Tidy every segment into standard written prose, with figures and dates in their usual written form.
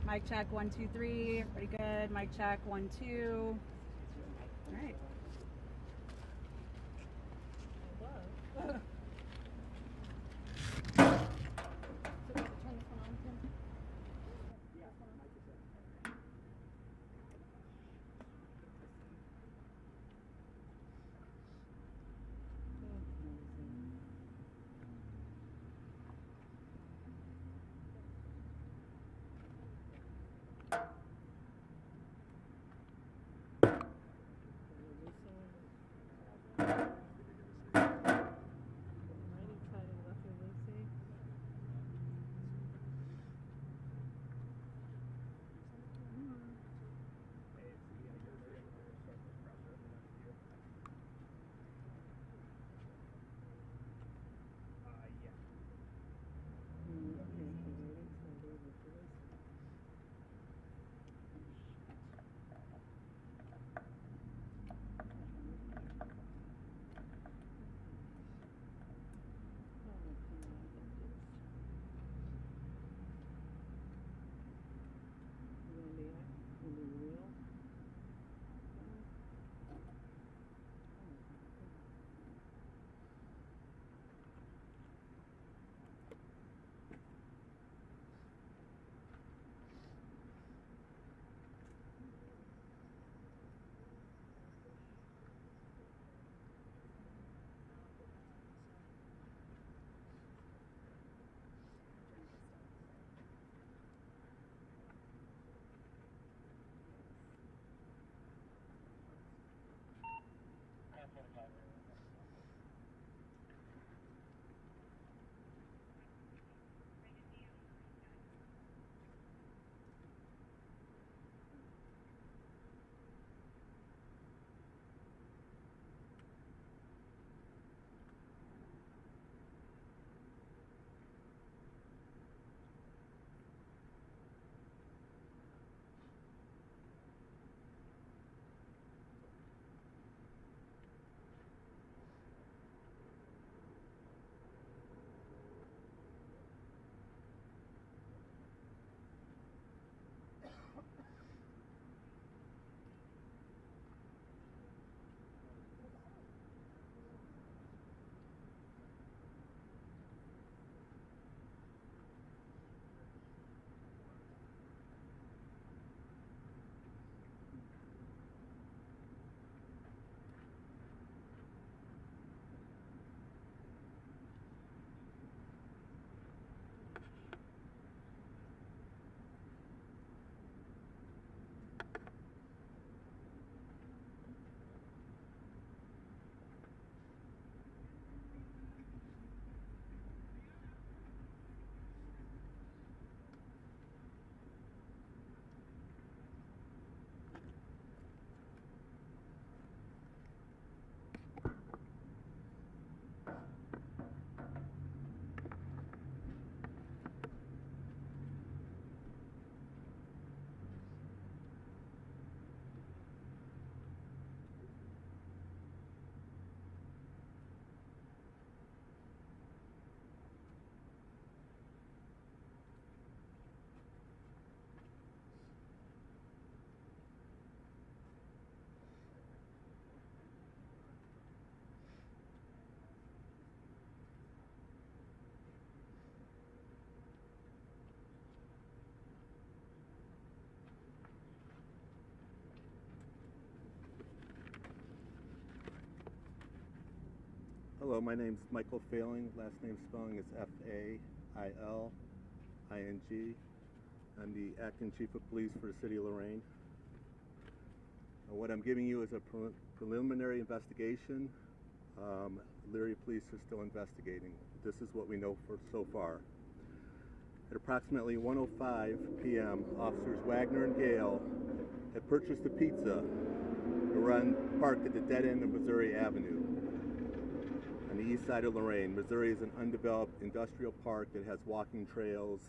Mic check, 1, 2, 3. Pretty good. Mic check, 1, 2. All right. Hello, my name's Michael Failing. Last name spelling is F-A-I-L-I-N-G. I'm the acting chief of police for the city of Lorain. What I'm giving you is a preliminary investigation. Leary police are still investigating. This is what we know for so far. At approximately 1:05 p.m., officers Wagner and Gale had purchased a pizza parked at the dead end of Missouri Avenue on the east side of Lorain. Missouri is an undeveloped industrial park that has walking trails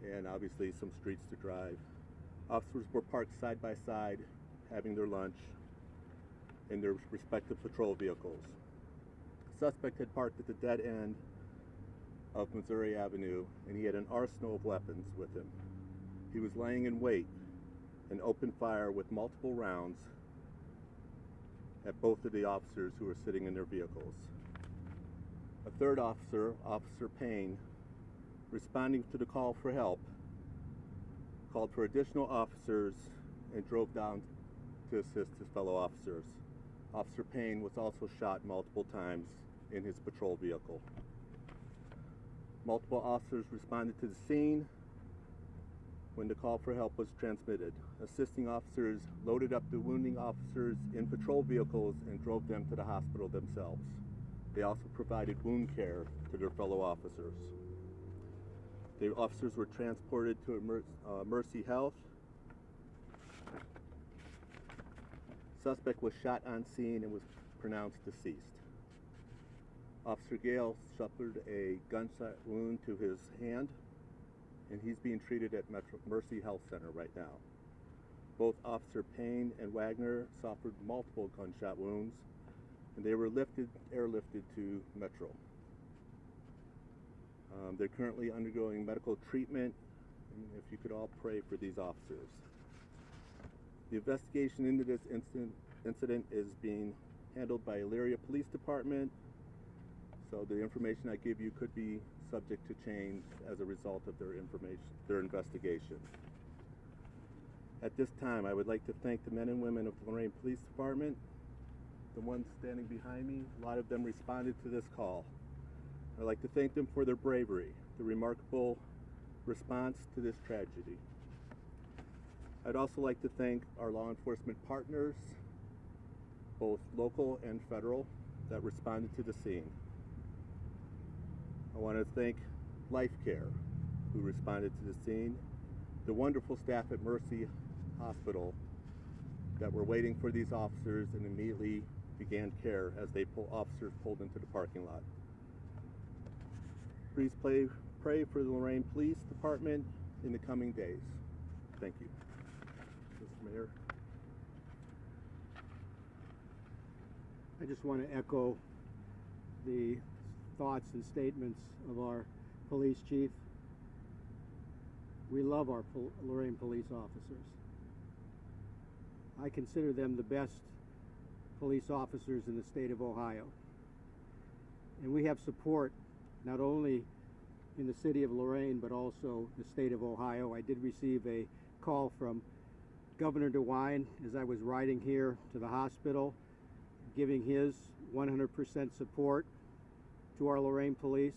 and obviously some streets to drive. Officers were parked side by side having their lunch in their respective patrol vehicles. The suspect had parked at the dead end of Missouri Avenue, and he had an arsenal of weapons with him. He was laying in wait and opened fire with multiple rounds at both of the officers who were sitting in their vehicles. A third officer, Officer Payne, responding to the call for help, called for additional officers and drove down to assist his fellow officers. Officer Payne was also shot multiple times in his patrol vehicle. Multiple officers responded to the scene when the call for help was transmitted. Assisting officers loaded up the wounding officers in patrol vehicles and drove them to the hospital themselves. They also provided wound care to their fellow officers. The officers were transported to MetroHealth. Suspect was shot on scene and was pronounced deceased. Officer Gale suffered a gunshot wound to his hand, and he's being treated at MetroHealth Center right now. Both Officer Payne and Wagner suffered multiple gunshot wounds, and they were airlifted to Metro. They're currently undergoing medical treatment, and if you could all pray for these officers. The investigation into this incident is being handled by Elyria Police Department, so the information I give you could be subject to change as a result of their investigation. At this time, I would like to thank the men and women of the Lorain Police Department, the ones standing behind me. A lot of them responded to this call. I'd like to thank them for their bravery, the remarkable response to this tragedy. I'd also like to thank our law enforcement partners, both local and federal, that responded to the scene. I want to thank Life Care, who responded to the scene, the wonderful staff at Mercy Hospital that were waiting for these officers and immediately began care as officers pulled into the parking lot. Please pray for the Lorain Police Department in the coming days. Thank you. Mr. Mayor. I just want to echo the thoughts and statements of our police chief. We love our Lorain police officers. I consider them the best police officers in the state of Ohio. And we have support not only in the city of Lorain, but also the state of Ohio. I did receive a call from Governor DeWine as I was riding here to the hospital, giving his 100% support to our Lorain police,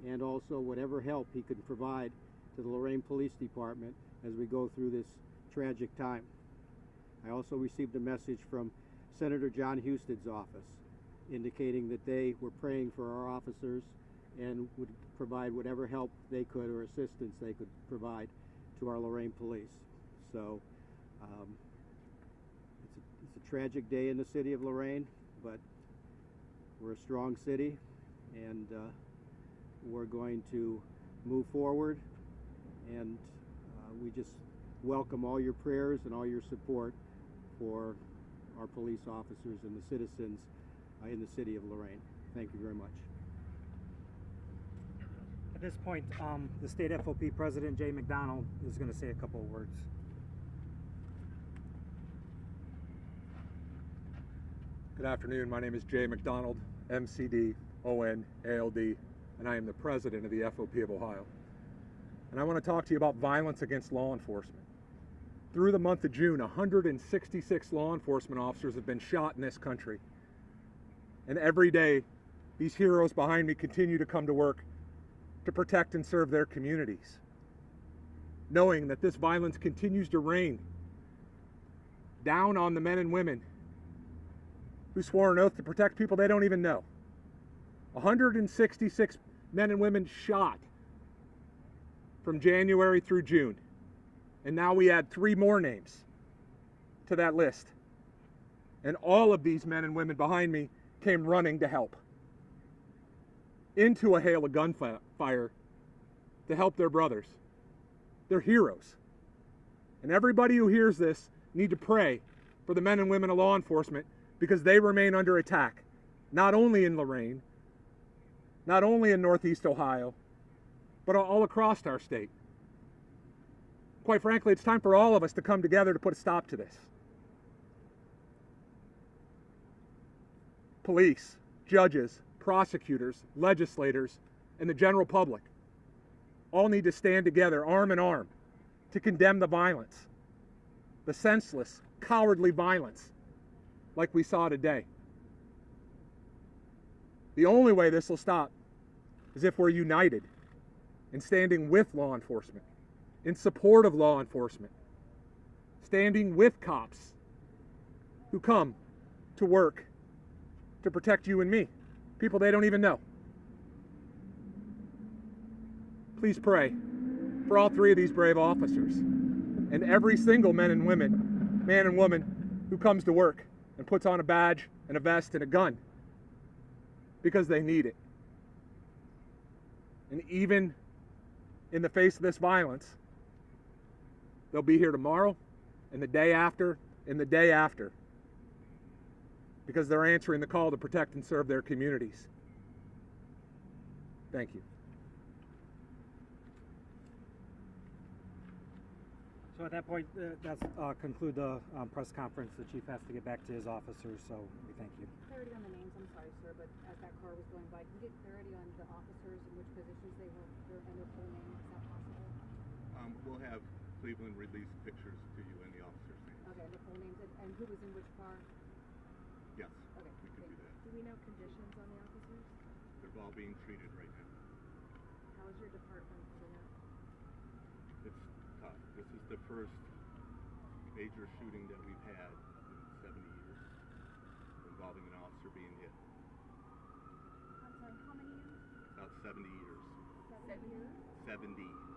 and also whatever help he could provide to the Lorain Police Department as we go through this tragic time. I also received a message from Senator John Husted's office indicating that they were praying for our officers and would provide whatever help they could or assistance they could provide to our Lorain police. So it's a tragic day in the city of Lorain, but we're a strong city, and we're going to move forward, and we just welcome all your prayers and all your support for our police officers and the citizens in the city of Lorain. Thank you very much. At this point, the state FOP President, Jay McDonald, is going to say a couple of words. Good afternoon. My name is Jay McDonald, MCD, ON, ALD, and I am the president of the FOP of Ohio. And I want to talk to you about violence against law enforcement. Through the month of June, 166 law enforcement officers have been shot in this country. And every day, these heroes behind me continue to come to work to protect and serve their communities, knowing that this violence continues to rain down on the men and women who swore an oath to protect people they don't even know. 166 men and women shot from January through June. And now we add 3 more names to that list. And all of these men and women behind me came running to help, into a hail of gunfire, to help their brothers. They're heroes. And everybody who hears this need to pray for the men and women of law enforcement, because they remain under attack, not only in Lorain, not only in Northeast Ohio, but all across our state. Quite frankly, it's time for all of us to come together to put a stop to this. Police, judges, prosecutors, legislators, and the general public all need to stand together, arm in arm, to condemn the violence, the senseless, cowardly violence like we saw today. The only way this will stop is if we're united in standing with law enforcement, in support of law enforcement, standing with cops who come to work to protect you and me, people they don't even know. Please pray for all three of these brave officers and every single man and woman who comes to work and puts on a badge and a vest and a gun because they need it. And even in the face of this violence, they'll be here tomorrow and the day after and the day after because they're answering the call to protect and serve their communities. Thank you. So at that point, that's conclude the press conference. The chief has to get back to his officers, so we thank you. Clarity on the names, I'm sorry, sir, but as that car was going by, can you get clarity on the officers and which positions they were and their full name? Is that possible? We'll have Cleveland release pictures to you and the officers' names. Okay, the full names and who was in which car? Yes, Okay, we can do that. Do we know conditions on the officers? They're all being treated right now. How is your department holding up? It's tough. This is the first major shooting that we've had in 70 years involving an officer being hit. I'm sorry, how many years? About 70 years. 7 years? 70.